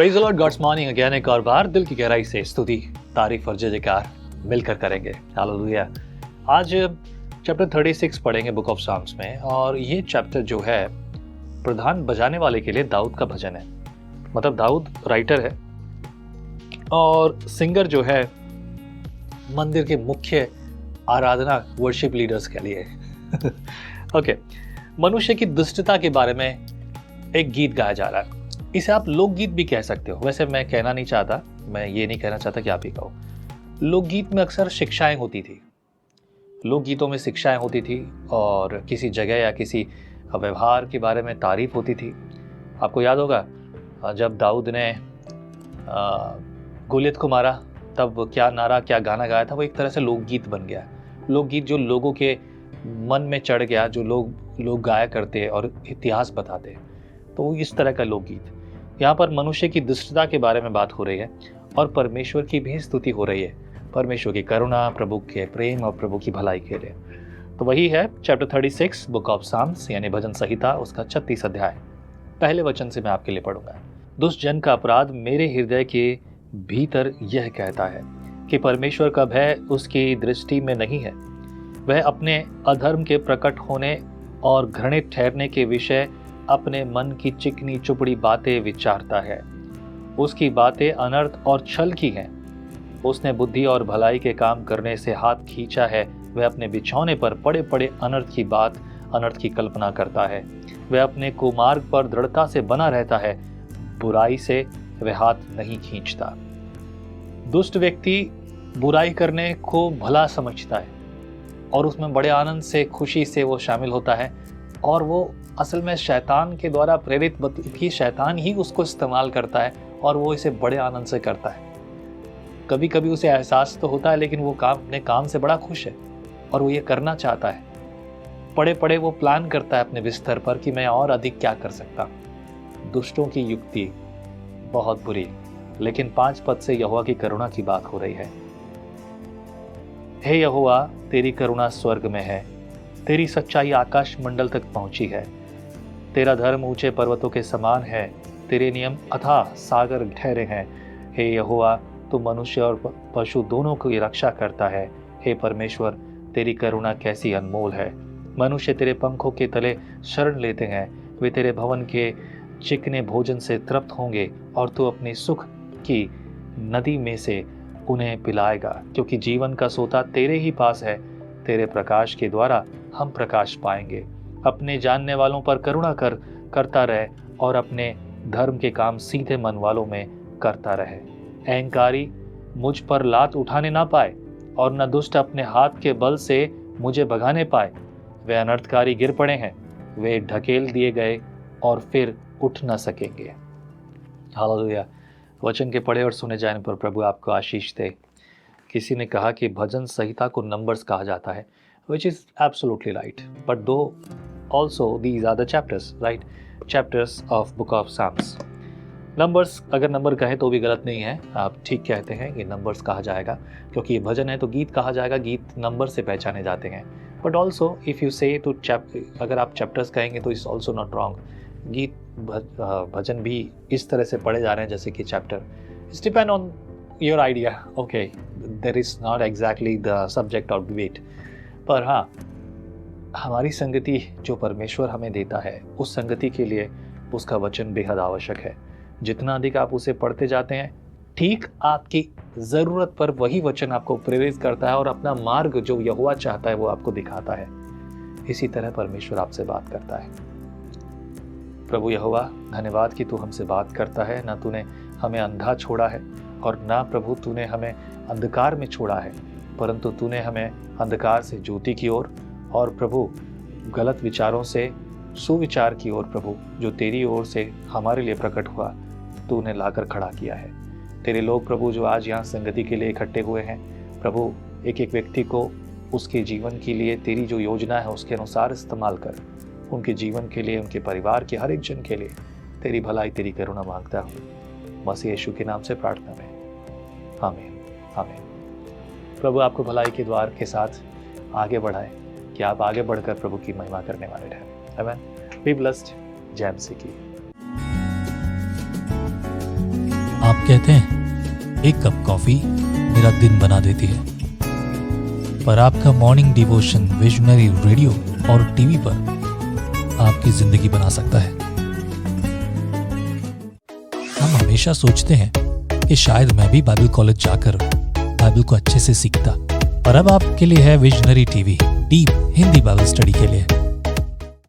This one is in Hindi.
Praise the Lord, God's morning again. एक और बार दिल की गहराई से स्तुति, तारीफ और जय जयकार मिलकर करेंगे। हालेलुया। आज चैप्टर 36 पढ़ेंगे बुक ऑफ साम्स में, और ये चैप्टर जो है प्रधान बजाने वाले के लिए दाऊद का भजन है। मतलब दाऊद राइटर है और सिंगर जो है मंदिर के मुख्य आराधना वर्शिप लीडर्स के लिए। ओके, मनुष्य की दुष्टता के बारे में एक गीत गाया जा रहा है। इसे आप लोकगीत भी कह सकते हो। वैसे मैं कहना नहीं चाहता, मैं ये नहीं कहना चाहता कि आप ही कहो। लोकगीत में अक्सर शिक्षाएं होती थी, लोकगीतों में शिक्षाएं होती थी और किसी जगह या किसी व्यवहार के बारे में तारीफ होती थी। आपको याद होगा जब दाऊद ने गोलियत को मारा तब क्या नारा, क्या गाना गाया था, वो एक तरह से लोकगीत बन गया। लोकगीत जो लोगों के मन में चढ़ गया, जो लोग गाया करते और इतिहास बताते, तो इस तरह का लोकगीत। यहाँ पर मनुष्य की दुष्टता के बारे में बात हो रही है और परमेश्वर की भी स्तुति हो रही है, परमेश्वर की करुणा, प्रभु के प्रेम और प्रभु की भलाई के लिए। तो वही है चैप्टर 36 बुक ऑफ साम्स यानी भजन संहिता, उसका 36 अध्याय। पहले वचन से मैं आपके लिए पढ़ूंगा। दुष्ट जन का अपराध मेरे हृदय के भीतर यह कहता है कि परमेश्वर का भय उसकी दृष्टि में नहीं है। वह अपने अधर्म के प्रकट होने और घृणित ठहरने के विषय अपने मन की चिकनी चुपड़ी बातें विचारता है। उसकी बातें अनर्थ और छल की हैं। उसने बुद्धि और भलाई के काम करने से हाथ खींचा है। वह अपने बिछौने पर पड़े पड़े अनर्थ की कल्पना करता है। वह अपने कुमार्ग पर दृढ़ता से बना रहता है, बुराई से वह हाथ नहीं खींचता। दुष्ट व्यक्ति बुराई करने को भला समझता है और उसमें बड़े आनंद से, खुशी से वो शामिल होता है, और वो असल में शैतान के द्वारा प्रेरित कि शैतान ही उसको इस्तेमाल करता है और वो इसे बड़े आनंद से करता है। कभी कभी उसे एहसास तो होता है, लेकिन वो अपने काम से बड़ा खुश है और वो ये करना चाहता है। पड़े पड़े वो प्लान करता है अपने बिस्तर पर कि मैं और अधिक क्या कर सकता। दुष्टों की युक्ति बहुत बुरी, लेकिन 5 पद से यहोवा की करुणा की बात हो रही है। हे यहोवा, तेरी करुणा स्वर्ग में है, तेरी सच्चाई आकाश मंडल तक पहुंची है। तेरा धर्म ऊंचे पर्वतों के समान है, तेरे नियम अथाह सागर ठहरे हैं। हे यहोवा, तू मनुष्य और पशु दोनों की रक्षा करता है। हे परमेश्वर, तेरी करुणा कैसी अनमोल है। मनुष्य तेरे पंखों के तले शरण लेते हैं, वे तेरे भवन के चिकने भोजन से तृप्त होंगे और तू अपनी सुख की नदी में से उन्हें पिलाएगा, क्योंकि जीवन का सोता तेरे ही पास है। तेरे प्रकाश के द्वारा हम प्रकाश पाएंगे। अपने जानने वालों पर करुणा करता रहे और अपने धर्म के काम सीधे मन वालों में करता रहे। अहंकारी मुझ पर लात उठाने ना पाए और न दुष्ट अपने हाथ के बल से मुझे भगाने पाए। वे अनर्थकारी गिर पड़े हैं, वे ढकेल दिए गए और फिर उठ न सकेंगे। हालेलुया। वचन के पढ़े और सुने जाने पर प्रभु आपको आशीष दे। किसी ने कहा कि भजन संहिता को नंबर्स कहा जाता है, which is absolutely right, but though also these are the chapters, right? Chapters of book of Psalms. Numbers, अगर नंबर कहें तो भी गलत नहीं है, आप ठीक कहते हैं, ये नंबर्स कहा जाएगा क्योंकि ये भजन है तो गीत कहा जाएगा, गीत नंबर से पहचाने जाते हैं। बट ऑल्सो इफ़ यू से टू अगर आप चैप्टर्स कहेंगे तो इट्स ऑल्सो नॉट रॉन्ग। गीत भजन भी इस तरह से पढ़े जा रहे हैं जैसे कि chapter. It's depend on your idea. Okay, there is not exactly the subject of debate, पर हाँ, हमारी संगति जो परमेश्वर हमें देता है, उस संगति के लिए उसका वचन बेहद आवश्यक है। जितना अधिक आप उसे पढ़ते जाते हैं, ठीक आपकी ज़रूरत पर वही वचन आपको प्रेरित करता है और अपना मार्ग जो यहोवा चाहता है वो आपको दिखाता है। इसी तरह परमेश्वर आपसे बात करता है। प्रभु यहोवा, धन्यवाद कि तू हमसे बात करता है। ना तूने हमें अंधा छोड़ा है और ना प्रभु तूने हमें अंधकार में छोड़ा है, परंतु तूने हमें अंधकार से ज्योति की ओर और प्रभु गलत विचारों से सुविचार की ओर, प्रभु जो तेरी ओर से हमारे लिए प्रकट हुआ, तूने लाकर खड़ा किया है। तेरे लोग प्रभु जो आज यहाँ संगति के लिए इकट्ठे हुए हैं, प्रभु एक एक व्यक्ति को उसके जीवन के लिए तेरी जो योजना है उसके अनुसार इस्तेमाल कर। उनके जीवन के लिए, उनके परिवार के हर एक जन के लिए तेरी भलाई, तेरी करुणा मांगता हूँ मसीह यीशु के नाम से प्रार्थना में, आमीन आमीन। प्रभु आपको भलाई के द्वार के साथ आगे बढ़ाए कि आप आगे बढ़कर प्रभु की महिमा करने वाले रहें। आमीन। Be blessed. जय मसीह की। कहते हैं एक कप कॉफी मेरा दिन बना देती है, पर आपका मॉर्निंग डिवोशन विजनरी रेडियो और टीवी पर आपकी जिंदगी बना सकता है। हम हमेशा सोचते हैं कि शायद मैं भी बाइबल कॉलेज जाकर बाइबल को अच्छे से सीखता, पर अब आपके लिए है visionary TV, deep Hindi Bible study के लिए।